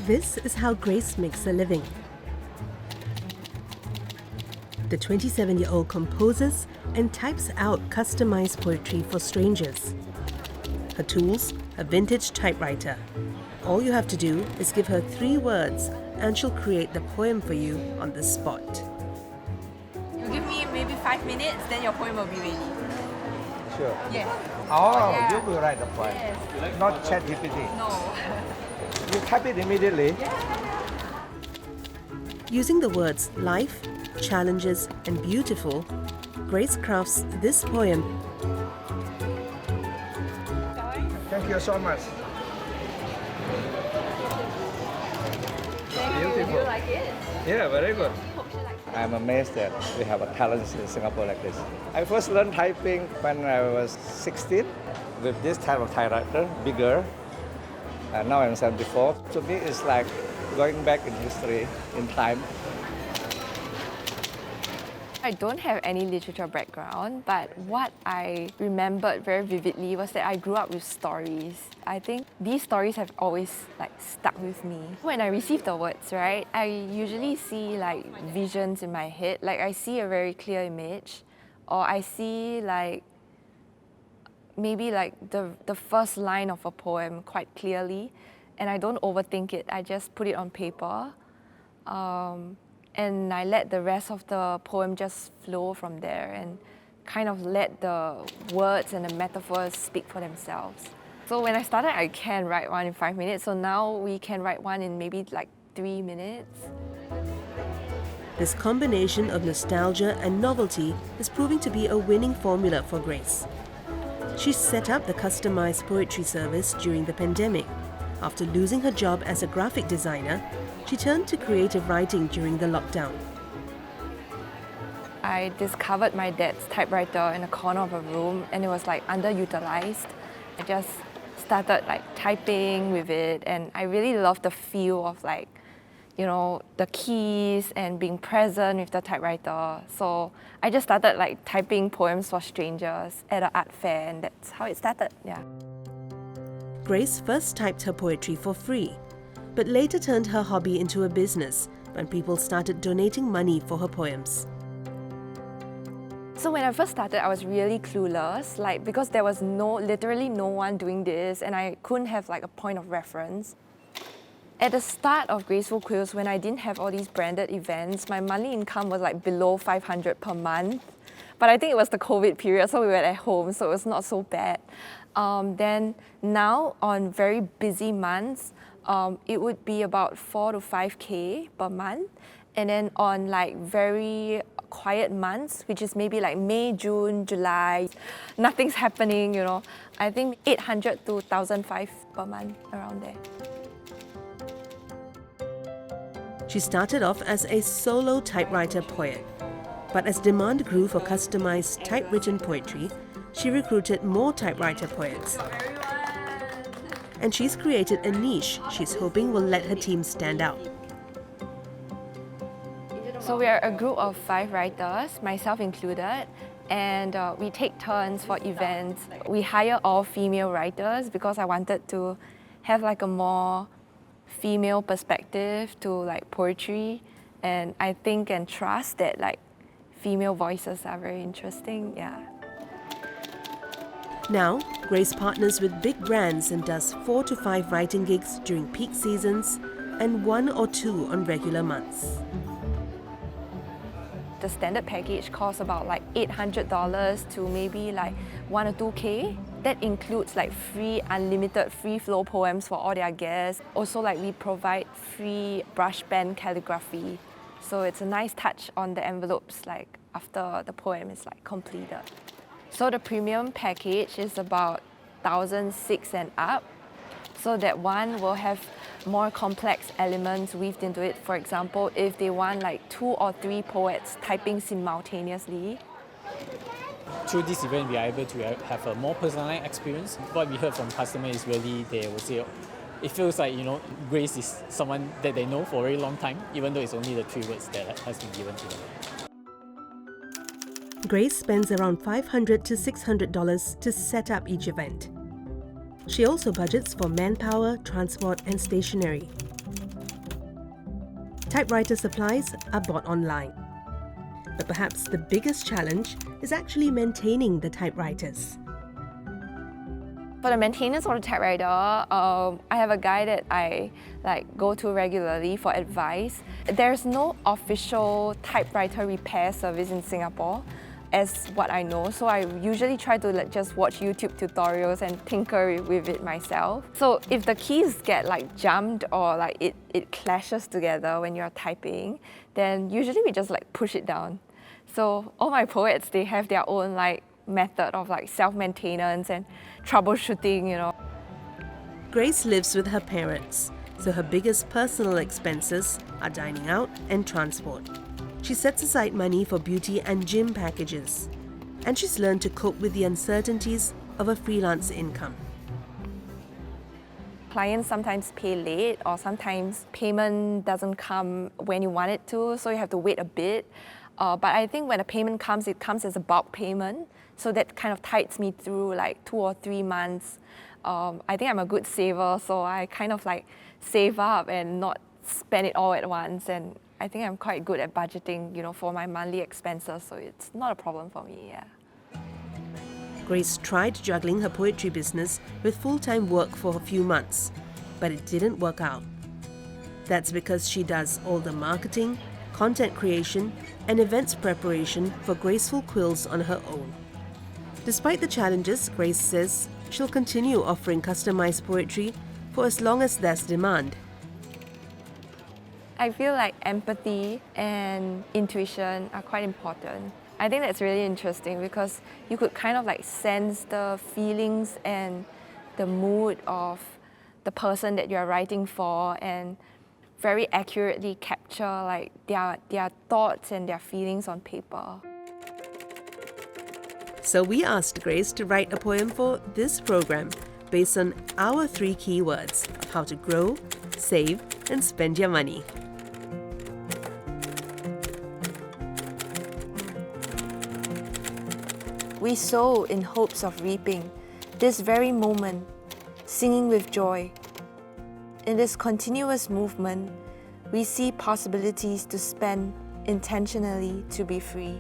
This is how Grace makes a living. The 27-year-old composes and types out customized poetry for strangers. Her tools, a vintage typewriter. All you have to do is give her 3 words and she'll create the poem for you on the spot. You give me maybe 5 minutes, then your poem will be ready. Sure. Yes. Oh, Yeah. you will write the poem. Yes. Not ChatGPT. No. You type it immediately. Using the words life, challenges, and beautiful, Grace crafts this poem. Thank you so much. Beautiful. You like it? Yeah, very good. Hope she likes it. I'm amazed that we have a talent in Singapore like this. I first learned typing when I was 16 with this type of typewriter, bigger. And now I'm 74. To me, it's like going back in history, in time. I don't have any literature background, but what I remembered very vividly was that I grew up with stories. I think these stories have always stuck with me. When I receive the words, right, I usually see visions in my head. I see a very clear image, or I see maybe the first line of a poem quite clearly, and I don't overthink it. I just put it on paper. And I let the rest of the poem just flow from there and kind of let the words and the metaphors speak for themselves. So when I started, I can write one in 5 minutes. So now we can write one in maybe 3 minutes. This combination of nostalgia and novelty is proving to be a winning formula for Grace. She set up the customized poetry service during the pandemic. After losing her job as a graphic designer, she turned to creative writing during the lockdown. I discovered my dad's typewriter in a corner of a room, and it was underutilized. I just started typing with it, and I really loved the feel of the keys and being present with the typewriter. So I just started typing poems for strangers at an art fair, and that's how it started. Yeah. Grace first typed her poetry for free, but later turned her hobby into a business when people started donating money for her poems. So when I first started, I was really clueless, because there was literally no one doing this, and I couldn't have a point of reference. At the start of Graceful Quills, when I didn't have all these branded events, my monthly income was below 500 per month. But I think it was the COVID period, so we were at home, so it was not so bad. Then now, on very busy months, it would be about 4 to 5K per month. And then on very quiet months, which is maybe May, June, July, nothing's happening, I think 800 to 1,500 per month, around there. She started off as a solo typewriter poet, but as demand grew for customized typewritten poetry, she recruited more typewriter poets. And she's created a niche she's hoping will let her team stand out. So we are a group of 5 writers, myself included, and we take turns for events. We hire all female writers because I wanted to have a more female perspective to poetry, and I think and trust that female voices are very interesting. Yeah. Now, Grace partners with big brands and does 4 to 5 writing gigs during peak seasons and 1 or 2 on regular months. The standard package costs about $800 to maybe 1 or 2K. That includes free, unlimited free flow poems for all their guests. Also we provide free brush pen calligraphy. So it's a nice touch on the envelopes after the poem is completed. So the premium package is about 1,600 and up. So that one will have more complex elements weaved into it. For example, if they want 2 or 3 poets typing simultaneously. Through this event, we are able to have a more personalized experience. What we heard from customers is really they will say, it feels like Grace is someone that they know for a very long time, even though it's only the 3 words that has been given to them. Grace spends around $500 to $600 to set up each event. She also budgets for manpower, transport, and stationery. Typewriter supplies are bought online. But perhaps the biggest challenge is actually maintaining the typewriters. For the maintenance of the typewriter, I have a guy that I go to regularly for advice. There's no official typewriter repair service in Singapore, as what I know. So I usually try to just watch YouTube tutorials and tinker with it myself. So if the keys get jumped or it clashes together when you're typing, then usually we just push it down. So all my poets, they have their own method of self-maintenance and troubleshooting, you know. Grace lives with her parents, so her biggest personal expenses are dining out and transport. She sets aside money for beauty and gym packages, and she's learned to cope with the uncertainties of a freelance income. Clients sometimes pay late, or sometimes payment doesn't come when you want it to, so you have to wait a bit. But I think when a payment comes, it comes as a bulk payment, so that kind of tides me through 2 or 3 months. I think I'm a good saver, so I kind of save up and not spend it all at once. And I think I'm quite good at budgeting, for my monthly expenses, so it's not a problem for me, yeah. Grace tried juggling her poetry business with full-time work for a few months, but it didn't work out. That's because she does all the marketing, content creation, and events preparation for Graceful Quills on her own. Despite the challenges, Grace says she'll continue offering customized poetry for as long as there's demand. I feel like empathy and intuition are quite important. I think that's really interesting because you could kind of sense the feelings and the mood of the person that you're writing for and very accurately capture their thoughts and their feelings on paper. So we asked Grace to write a poem for this program based on our 3 keywords of how to grow, save, and spend your money. We sow in hopes of reaping this very moment, singing with joy. In this continuous movement, we see possibilities to spend intentionally to be free.